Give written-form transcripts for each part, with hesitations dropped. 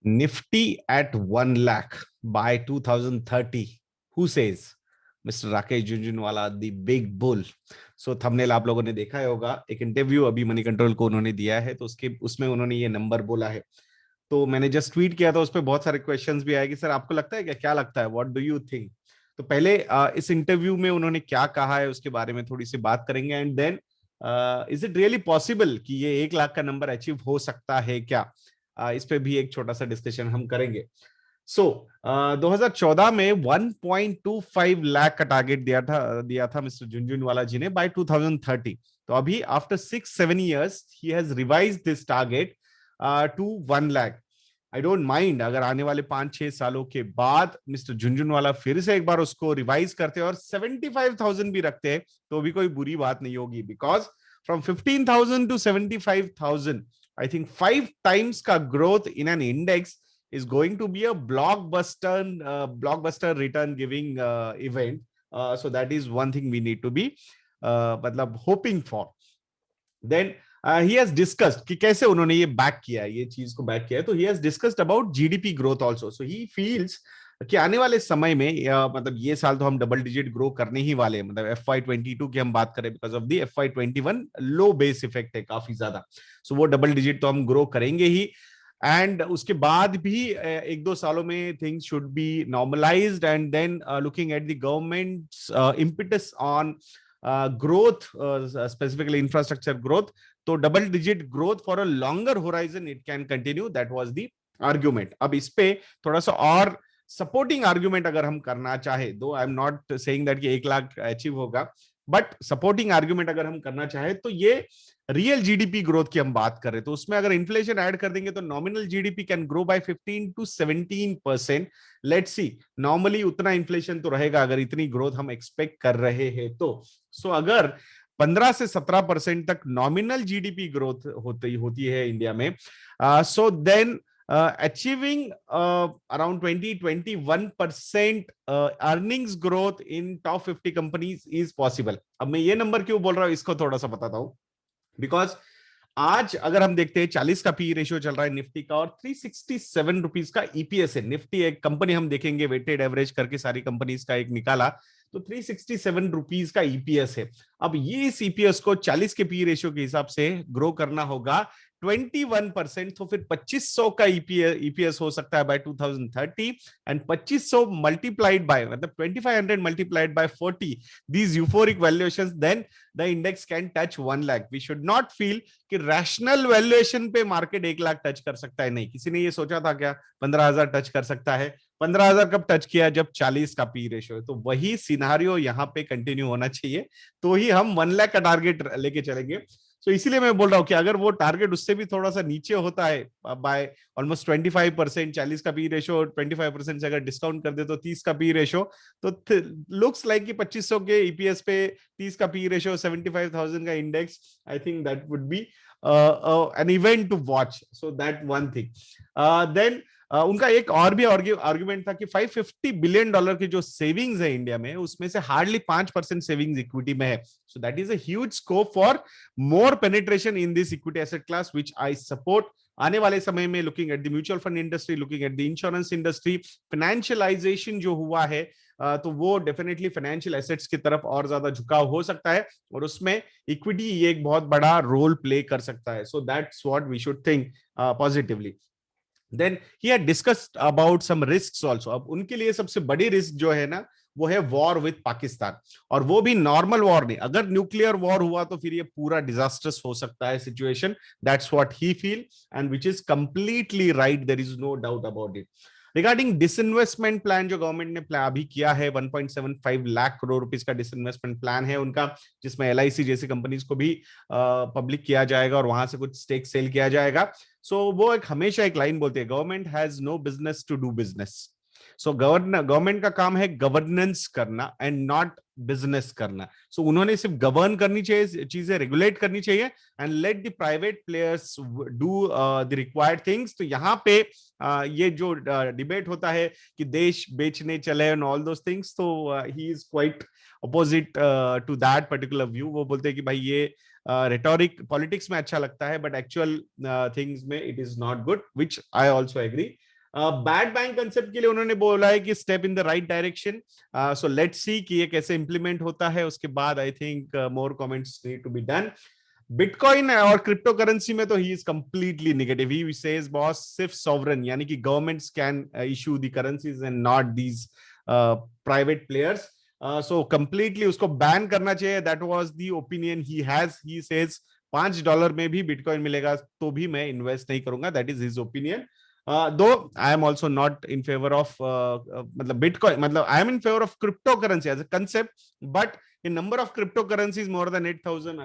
Nifty at 1 lakh by 2030. Who says? Mr. Rakesh Jhunjhunwala, the big bull. So thumbnail आप लोगों ने देखा ही होगा, एक इंटरव्यू अभी मनी कंट्रोल को उन्होंने दिया है, तो उसमें उन्होंने ये नंबर बोला है। तो मैंने जस्ट ट्वीट किया था, उस पर बहुत सारे क्वेश्चंस भी आए कि सर आपको लगता है क्या लगता है, व्हाट डू यू थिंक। तो पहले इस इंटरव्यू में उन्होंने क्या कहा है उसके बारे में थोड़ी सी बात करेंगे, and then is it really possible कि ये 1 लाख का नंबर अचीव हो सकता है क्या। इस पे भी एक छोटा सा डिस्कशन हम करेंगे। सो 2014 में 1.25 लाख का टारगेट दिया था मिस्टर झुनझुनवाला जी ने बाय 2030। तो अभी after 6-7 years he has revised this target to 1 lakh. I don't mind अगर आने वाले 5-6 सालों के बाद मिस्टर झुनझुनवाला फिर से एक बार उसको रिवाइज करते हैं और 75,000 भी रखते हैं, तो भी कोई बुरी बात नहीं होगी, because from 15,000 to 75,000 I think 5 times का growth in an index is going to be a blockbuster return giving event. So that is one thing we need to be मतलब hoping for. Then he has discussed कि कैसे उन्होंने ये back किया है, ये चीज को बैक किया है। तो he has discussed about GDP growth also. So he feels कि आने वाले समय में मतलब ये साल तो हम डबल डिजिट ग्रो करने ही वाले हैं, मतलब FY22 की हम बात करें, because of the FY21 low base effect है काफी ज्यादा। सो वो डबल डिजिट तो हम ग्रो करेंगे ही, एंड उसके बाद भी 1-2 सालों में things should be normalised, and then looking at the government's impetus on growth, specifically infrastructure growth, तो double digit growth for a longer horizon it can continue. That was the argument. अब इस पे थोड़ा सा और सपोर्टिंग आर्ग्यूमेंट अगर हम करना चाहे, दो I am not saying that कि 1 लाख अचीव होगा, बट सपोर्टिंग आर्ग्यूमेंट अगर हम करना चाहे तो ये रियल जीडीपी ग्रोथ की हम बात कर रहे हैं, तो उसमें अगर इन्फ्लेशन ऐड कर देंगे तो nominal GDP can grow by 15 to 17%। Let's see, normally उतना इन्फ्लेशन तो रहेगा अगर इतनी ग्रोथ हम एक्सपेक्ट कर रहे हैं तो। सो अगर 15 से 17% तक नॉमिनल जीडीपी ग्रोथ होती है इंडिया में, so then achieving around 20-21% earnings growth in top 50 companies is possible। अब मैं ये नंबर क्यों बोल रहा हूं इसको थोड़ा सा बताता हूं, बिकॉज आज अगर हम देखते हैं 40 का पी रेशियो चल रहा है निफ्टी का, और 367 रुपीज का ईपीएस है। निफ्टी एक कंपनी हम देखेंगे, वेटेड एवरेज करके सारी कंपनीज का एक निकाला, तो 367 रुपीज का ईपीएस है। अब ये इस ईपीएस को 40 के पी रेशियो के हिसाब से ग्रो करना होगा 21%, तो फिर 2500 का ईपीएस हो सकता है बाय 2030, एंड 2500 मल्टीप्लाइड बाय मतलब 2500 multiplied by 40 these euphoric valuations, then the index can touch 1 lakh। we should not feel कि रैशनल वैल्यूएशन पे मार्केट 1 लाख टच कर सकता है। नहीं, किसी ने ये सोचा था क्या 15,000 टच कर सकता है? 15,000 कब टच किया? जब 40 का पी रेशियो है। तो वही सिनारियो यहाँ पे कंटिन्यू होना चाहिए, तो ही हम 1 लाख का टारगेट लेके चलेंगे। तो इसीलिए मैं बोल रहा हूँ कि अगर वो टारगेट उससे भी थोड़ा सा नीचे होता है बाय ऑलमोस्ट 25%, 40 का पी रेशियो 25% से अगर डिस्काउंट कर दे तो 30 का पी रेशियो, तो लुक्स लाइक कि 2500 के ईपीएस पे 30 का पी रेशियो 75,000 का index, I think that would be an event to watch। So that one thing। Then उनका एक और भी आर्ग्यूमेंट था कि $550 बिलियन की जो सेविंग्स है इंडिया में, उसमें से हार्डली 5% सेविंग्स इक्विटी में है। So that is a huge scope for more penetration in this equity asset class, which I support. आने वाले समय में looking at the mutual fund industry, looking at the insurance industry, financialisation जो हुआ है, तो वो डेफिनेटली फाइनेंशियल एसेट्स की तरफ और ज्यादा झुकाव हो सकता है, और उसमें इक्विटी एक बहुत बड़ा रोल प्ले कर सकता है। So that's what we should think positively. Then he had discussed about some risks also. अब उनके लिए सबसे बड़ी रिस्क जो है ना, वो है वॉर विद पाकिस्तान, और वो भी नॉर्मल वॉर नहीं, अगर न्यूक्लियर वॉर हुआ तो फिर ये पूरा डिजास्टर्स हो सकता है situation. That's what he feel, and which is completely right, there is no doubt about it. Regarding disinvestment plan जो गवर्नमेंट ने अभी किया है, 1.75 लाख करोड़ रुपीस का डिसइन्वेस्टमेंट प्लान है उनका, जिसमें एलआईसी जैसी कंपनीज को भी पब्लिक किया जाएगा और वहां से कुछ स्टेक सेल किया जाएगा। सो वो एक हमेशा एक लाइन बोलते हैं, government has no business to do business. So government का काम है गवर्नेंस करना एंड नॉट बिजनेस करना। सो उन्होंने सिर्फ गवर्न करनी चाहिए, चीजें रेगुलेट करनी चाहिए, and let the private players do the required things. तो यहाँ पे ये जो डिबेट होता है कि देश बेचने चले एंड ऑल दोस थिंग्स, तो he is quite opposite to that particular view. वो बोलते हैं कि भाई ये रेटोरिक पॉलिटिक्स में अच्छा लगता है, बट एक्चुअल थिंग्स में it is not good, which I also agree. Bad bank concept के लिए उन्होंने बोला है कि step in the right direction, so let's see कि ये कैसे इंप्लीमेंट होता है, उसके बाद I think more comments need to be done. Bitcoin और क्रिप्टो करेंसी में तो he is completely negative, he says boss सिर्फ सॉवरन यानी कि governments can issue the currencies and not these private players, so completely उसको ban करना चाहिए, that was the opinion he has, he says $5 में भी बिटकॉइन मिलेगा तो भी मैं इन्वेस्ट नहीं करूंगा, that is his opinion. Though I am also not in favour of मतलब बिटकॉइन, मतलब I am in favour of crypto currency as a concept, but in number of cryptocurrencies more than 8,000,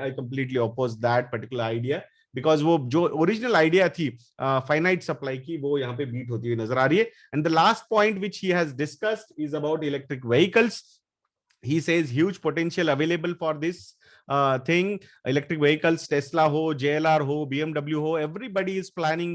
I completely oppose that particular idea, because वो जो original idea थी finite supply की, वो यहाँ पे beat होती हुई नजर आ रही है। And the last point which he has discussed is about electric vehicles. He says huge potential available for this thing, electric vehicles, Tesla ho, JLR ho, BMW ho, everybody is planning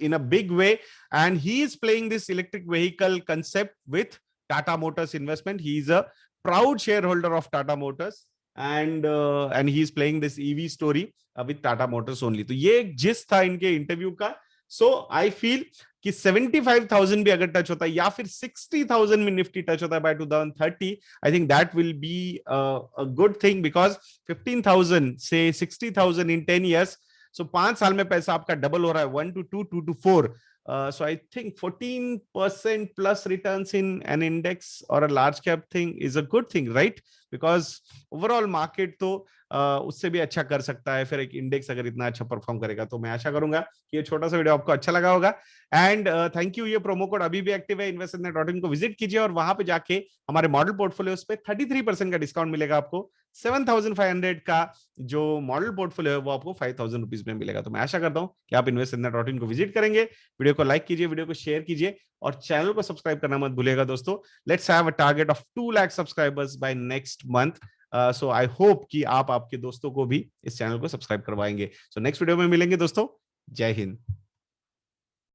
in a big way, and he is playing this electric vehicle concept with Tata Motors investment. He is a proud shareholder of Tata Motors, and he is playing this EV story with Tata Motors only. तो ये एक जिस था इनके interview का। सो I feel कि 75,000 भी अगर टच होता है या फिर 60,000 में निफ्टी टच होता है by 2030, I think that will be a good thing, because 15,000 से 60,000 इन 10 years, सो 5 साल में पैसा आपका डबल हो रहा है, 1 to 2, 2 to 4. So I think 14% plus returns in an index or a large cap thing is a good thing, right? Because overall market तो उससे भी अच्छा कर सकता है, फिर एक इंडेक्स अगर इतना अच्छा परफॉर्म करेगा, तो मैं आशा करूंगा कि ये छोटा सा वीडियो आपको अच्छा लगा होगा। एंड थैंक यू, ये प्रोमो कोड अभी भी एक्टिव है, investinnet.in को विजिट कीजिए और वहां पे जाके हमारे मॉडल पोर्टफोलियोज पे 33% का डिस्काउंट मिलेगा आपको। 7,500 का जो मॉडल पोर्टफोलियो है वो आपको 5,000 रुपीज में मिलेगा। तो मैं आशा करता हूं कि आप investinnet.in को विजिट करेंगे, वीडियो को लाइक कीजिए, वीडियो को शेयर कीजिए और चैनल को सब्सक्राइब करना मत भूलिएगा दोस्तों। Let's have a target of 2 lakh subscribers by next month. So I hope कि आप आपके दोस्तों को भी इस चैनल को सब्सक्राइब करवाएंगे। सो नेक्स्ट वीडियो में मिलेंगे दोस्तों। जय हिंद।